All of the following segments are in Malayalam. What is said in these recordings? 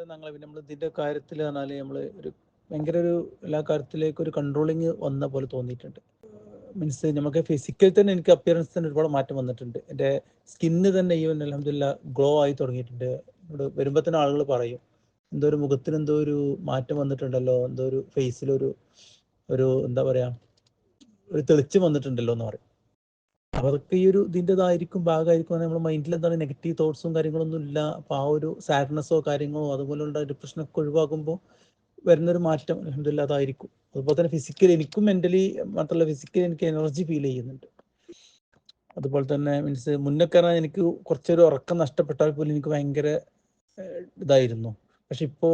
ഞങ്ങൾ നമ്മൾ ഇതിന്റെ കാര്യത്തിൽ പറഞ്ഞാൽ നമ്മൾ ഒരു ഭയങ്കര ഒരു എല്ലാ കാര്യത്തിലേക്ക് ഒരു കൺട്രോളിങ് വന്ന പോലെ തോന്നിയിട്ടുണ്ട്. മീൻസ് നമുക്ക് ഫിസിക്കൽ തന്നെ എനിക്ക് അപ്പിയറൻസ് തന്നെ ഒരുപാട് മാറ്റം വന്നിട്ടുണ്ട്. എൻ്റെ സ്കിന്ന് തന്നെ ഈവൻ അൽഹംദുലില്ലാ ഗ്ലോ ആയി തുടങ്ങിയിട്ടുണ്ട്. ഇവിടെ വരുമ്പോൾ തന്നെ ആളുകൾ പറയും എന്തോ ഒരു മുഖത്തിന് എന്തോ ഒരു മാറ്റം വന്നിട്ടുണ്ടല്ലോ, എന്തോ ഒരു ഫേസിലൊരു ഒരു എന്താ പറയാ ഒരു തെളിച്ചം വന്നിട്ടുണ്ടല്ലോ എന്ന് പറയും. അപ്പൊ അതൊക്കെ ഈ ഒരു ഇതിൻ്റെതായിരിക്കും ഭാഗമായിരിക്കും. നമ്മുടെ മൈൻഡിൽ എന്താണ് നെഗറ്റീവ് തോട്ട്സും കാര്യങ്ങളൊന്നും ഇല്ല. അപ്പൊ ആ ഒരു സാഡ്നെസ്സോ കാര്യങ്ങളോ അതുപോലുള്ള ഡിപ്രഷനൊക്കെ ഒഴിവാക്കുമ്പോൾ വരുന്നൊരു മാറ്റം അൽഹംദുലില്ലാ അതായിരിക്കും. അതുപോലെ തന്നെ ഫിസിക്കലി എനിക്കും മെന്റലി മാത്രമല്ല ഫിസിക്കലി എനിക്ക് എനർജി ഫീൽ ചെയ്യുന്നുണ്ട്. അതുപോലെ തന്നെ മീൻസ് മുന്നൊക്കെ പറഞ്ഞാൽ എനിക്ക് കുറച്ചൊരു ഉറക്കം നഷ്ടപ്പെട്ടാൽ പോലും എനിക്ക് ഭയങ്കര ഇതായിരുന്നു. പക്ഷെ ഇപ്പൊ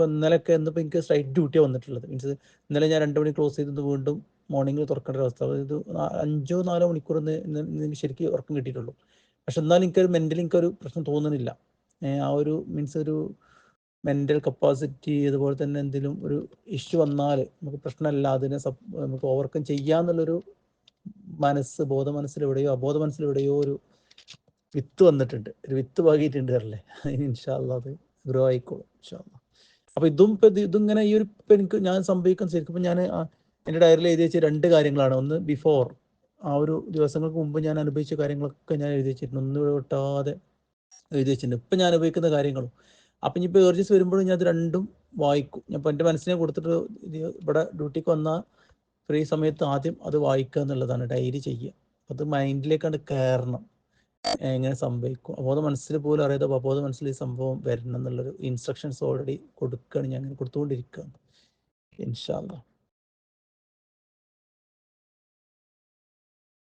ഇന്നലെയൊക്കെ ഇന്നിപ്പോൾ എനിക്ക് സ്ട്രൈറ്റ് ഡ്യൂട്ടിയാണ് വന്നിട്ടുള്ളത്. മീൻസ് ഇന്നലെ ഞാൻ 2 മണി ക്ലോസ് ചെയ്തത് വീണ്ടും മോർണിംഗിൽ തുറക്കേണ്ട ഒരു അവസ്ഥ. അതായത് 5-4 മണിക്കൂർ എനിക്ക് ശരിക്കും ഉറക്കം കിട്ടിയിട്ടുള്ളൂ. പക്ഷെ എന്നാലും എനിക്കൊരു മെന്റലി എനിക്കൊരു പ്രശ്നം തോന്നുന്നില്ല. ആ ഒരു മീൻസ് ഒരു മെന്റൽ കപ്പാസിറ്റി അതുപോലെ തന്നെ എന്തെങ്കിലും ഒരു ഇഷ്യൂ വന്നാൽ നമുക്ക് പ്രശ്നമല്ല, അതിനെ നമുക്ക് ഓവർകം ചെയ്യാന്നുള്ളൊരു ബോധ മനസ്സിലെവിടെയോ അബോധ മനസ്സിലെവിടെയോ ഒരു വിത്ത് വന്നിട്ടുണ്ട്, ഒരു വിത്ത് പാകിയിട്ടുണ്ട് അല്ലേ. അതിന് ഇൻഷാ അല്ലാഹ് അത് ഗ്രോ ആയിക്കോളും ഇൻഷാ അല്ലാഹ്. അപ്പൊ ഇതിങ്ങനെ ഈ ഒരു ഇപ്പൊ എനിക്ക് ഞാൻ സംഭവിക്കാൻ ശരിക്കും ഇപ്പൊ ഞാൻ എൻ്റെ ഡയറിയിൽ എഴുതി വെച്ച 2 കാര്യങ്ങളാണ്. ഒന്ന് ബിഫോർ ആ ഒരു ദിവസങ്ങൾക്ക് മുമ്പ് ഞാൻ അനുഭവിച്ച കാര്യങ്ങളൊക്കെ ഞാൻ എഴുതി വെച്ചിട്ടുണ്ട്. ഒന്നും വിട്ടാതെ എഴുതി വെച്ചിട്ടുണ്ട്. ഇപ്പൊ ഞാൻ ഉപയോഗിക്കുന്ന കാര്യങ്ങളും. അപ്പൊ ഇനിയിപ്പോൾ ഏർജസ് വരുമ്പോഴും ഞാൻ അത് രണ്ടും വായിക്കും. ഞാൻ ഇപ്പൊ എൻ്റെ മനസ്സിനെ കൊടുത്തിട്ട് ഇവിടെ ഡ്യൂട്ടിക്ക് വന്ന ഫ്രീ സമയത്ത് ആദ്യം അത് വായിക്കുക എന്നുള്ളതാണ്, ഡയറി ചെയ്യുക. അത് മൈൻഡിലേക്കാണ്ട് കയറണം. എങ്ങനെ സംഭവിക്കും അബോധ മനസ്സിൽ പോലും അറിയാതെ അബോധ മനസ്സിൽ ഈ സംഭവം വരണം എന്നുള്ളൊരു ഇൻസ്ട്രക്ഷൻസ് ഓൾറെഡി കൊടുക്കുകയാണ്, ഞാൻ അങ്ങനെ കൊടുത്തുകൊണ്ടിരിക്കുകയാണ് ഇൻഷാ അല്ലാഹ്.